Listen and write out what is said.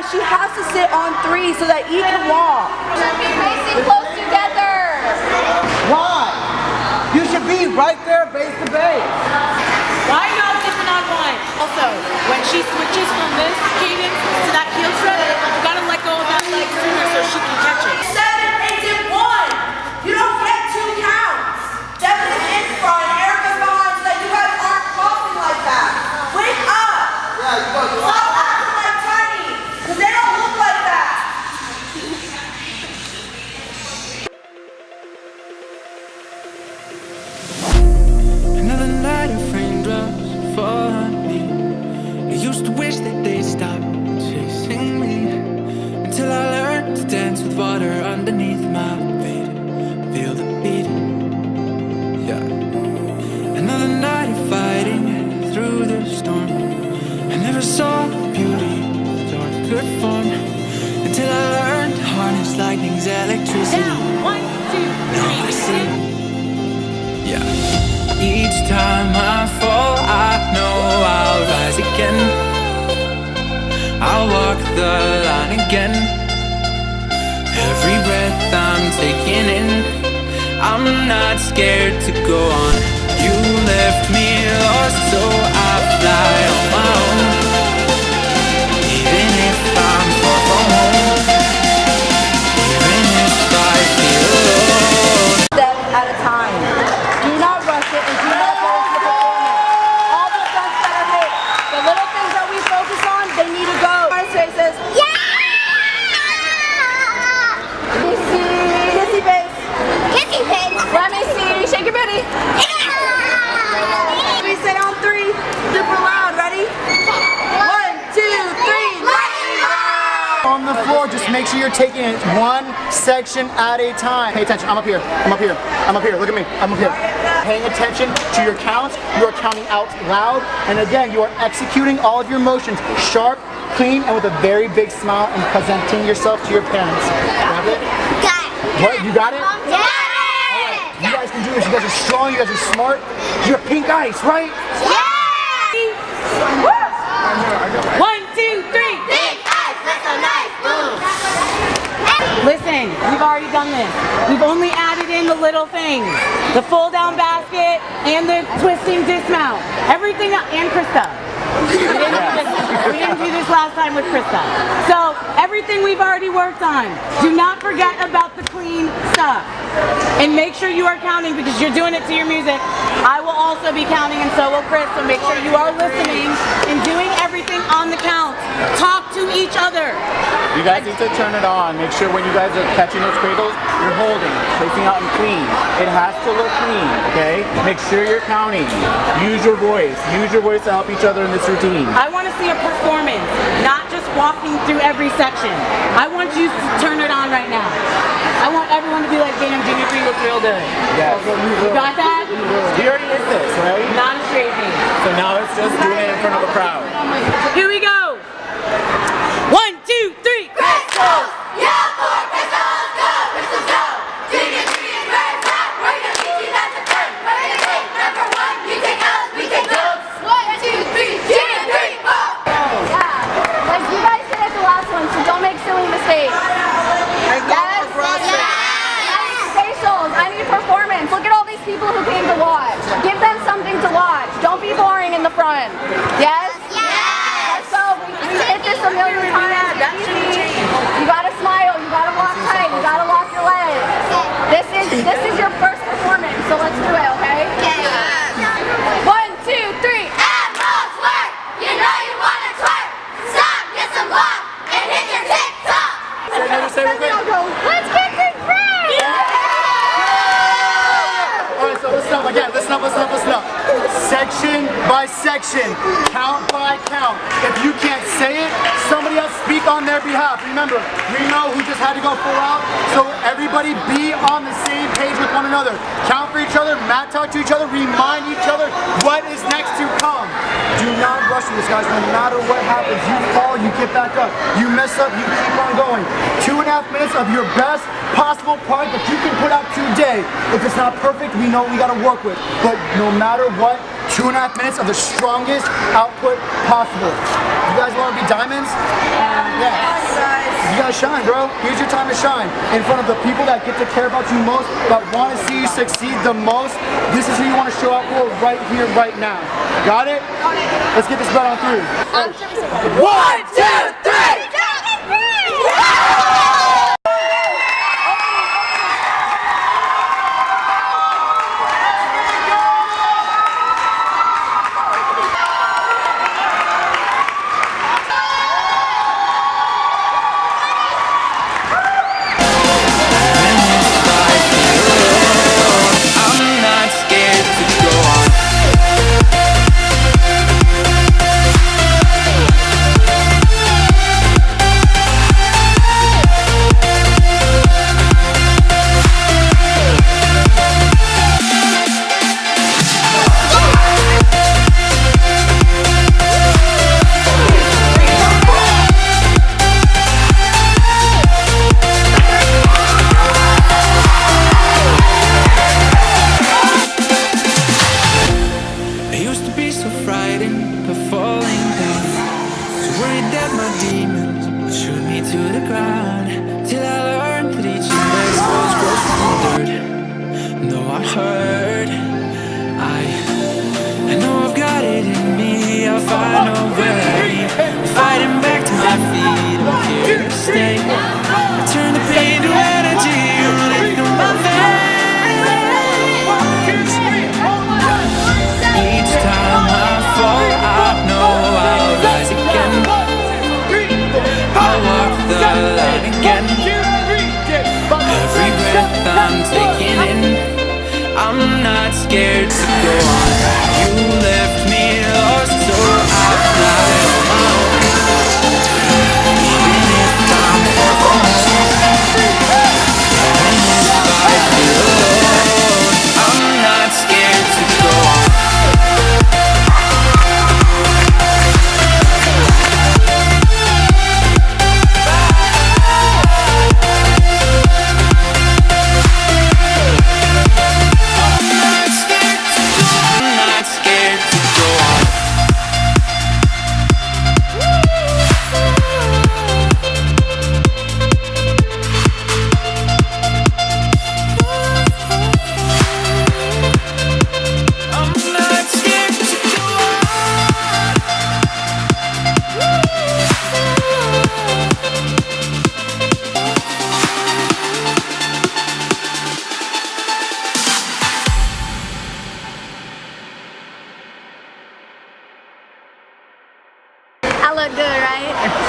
she has to sit on 3 so that E can walk. Facing close together. Why? You should be right there base to base. Why are y'all different on one? Also, when she switches from this cadence to that heel strut, you gotta let go of that leg sooner so she can catch it. 7 and dip 1. You don't get 2 counts. Devin is in front, Erica's behind, so that you guys aren't crossing like that. Wake up. Stop acting like tiny, because they don't look like that. Another night of raindrops fall on me. I used to wish that they'd stop chasing me, until I learned to dance with water underneath my feet. Feel the beat, yeah. Another night of fighting through the storm. I never saw beauty or good form, until I learned to harness lightning's electricity. Down, 1, 2, 3. Now I see, yeah. Each time I fall, I know I'll rise again. I'll walk the line again. Every breath I'm taking in, I'm not scared to go on. You left me lost, so I fly on my own. Even if I'm far from home, even if I feel alone. Step at a time. Do not rush it and do not go into the performance. All the stunts that are hit, the little things that we focus on, they need to go. Our faces. Yeah! Kissy face. Kissy face. Let me see. Shake your booty. We say on 3. Super loud. Ready? 1, 2, 3. On the floor, just make sure you're taking it one section at a time. Pay attention. I'm up here. I'm up here. I'm up here. Look at me. I'm up here. Paying attention to your counts. You are counting out loud. And again, you are executing all of your motions sharp, clean, and with a very big smile and presenting yourself to your parents. Got it? Got it. What? You got it? Got it. You guys can do this. You guys are strong. You guys are smart. You have pink ice, right? Yeah! 1, 2, 3. Big eyes with a nice boom. Listen, we've already done this. We've only added in the little things. The fold down basket and the twisting dismount. Everything, and Krista. We didn't do this last time with Krista. So everything we've already worked on. Do not forget about the clean stuff. And make sure you are counting because you're doing it to your music. I will also be counting and so will Chris. So make sure you are listening and doing everything on the count. Talk to each other. You guys need to turn it on. Make sure when you guys are catching those cradles, you're holding, placing out and clean. It has to look clean, okay? Make sure you're counting. Use your voice. Use your voice to help each other in this routine. I want to see a performance, not just walking through every section. I want you to turn it on right now. I want everyone to be like, damn, Junior 3 looks real good. Yes. You got that? We already did this, right? Not a straight face. So now it's just doing it in front of a crowd. Here we go. 1, 2, 3. Crystals! Yeah, for crystals, go! Crystals, go! Junior 3 is where it's at. We're gonna teach you that's a turn. We're gonna take number 1. You take L's, we take notes. 1, 2, 3. Junior 3, go! Yeah, like you guys did at the last one, so don't make silly mistakes. Yes. Facials, I need performance. Look at all these people who came to watch. Give them something to watch. Don't be boring in the front. Yes? Yes! So we hit this a million times. You gotta smile, you gotta walk tight, you gotta walk your legs. This is your first performance, so let's do it, okay? Yeah. 1, 2, 3. Emerald twerk! You know you wanna twerk! Stop, get some walk, and hit your TikTok! Say real quick. Let's get this free! Alright, so listen up again. Listen up. Section by section, count by count. If you can't say it, somebody else speak on their behalf. Remember, we know who just had to go full out, so everybody be on the same page with one another. Count for each other, mat talk to each other, remind each other what is next to come. Do not rush this, guys. No matter what happens, you fall, you get back up. You mess up, you keep on going. 2.5 minutes of your best possible part that you can put out today. If it's not perfect, we know we gotta work with. But no matter what, 2.5 minutes of the strongest output possible. You guys want to be diamonds? Yeah. You guys shine, bro. Here's your time to shine. In front of the people that get to care about you most, that want to see you succeed the most. This is who you want to show up for right here, right now. Got it? Let's get this bet on through. 1, 2, 3! I'm not scared to go on. I used to be so frightened of falling down, so worried that my demons would shoot me to the ground, till I learned that each and every rose grows from dirt. And though I'm hurt, I know I've got it in me. I'll find a way, fighting back to my feet. I'm here to stay. I turn the pain to energy, running through my veins. Each time I fall, I know I'll rise again. I'll walk the line again. Every breath I'm taking in, I'm not scared to go on. You left me lost, so I fly on my own. Even if I'm alone, even if I feel alone, I'm not scared to go on. I look good, right?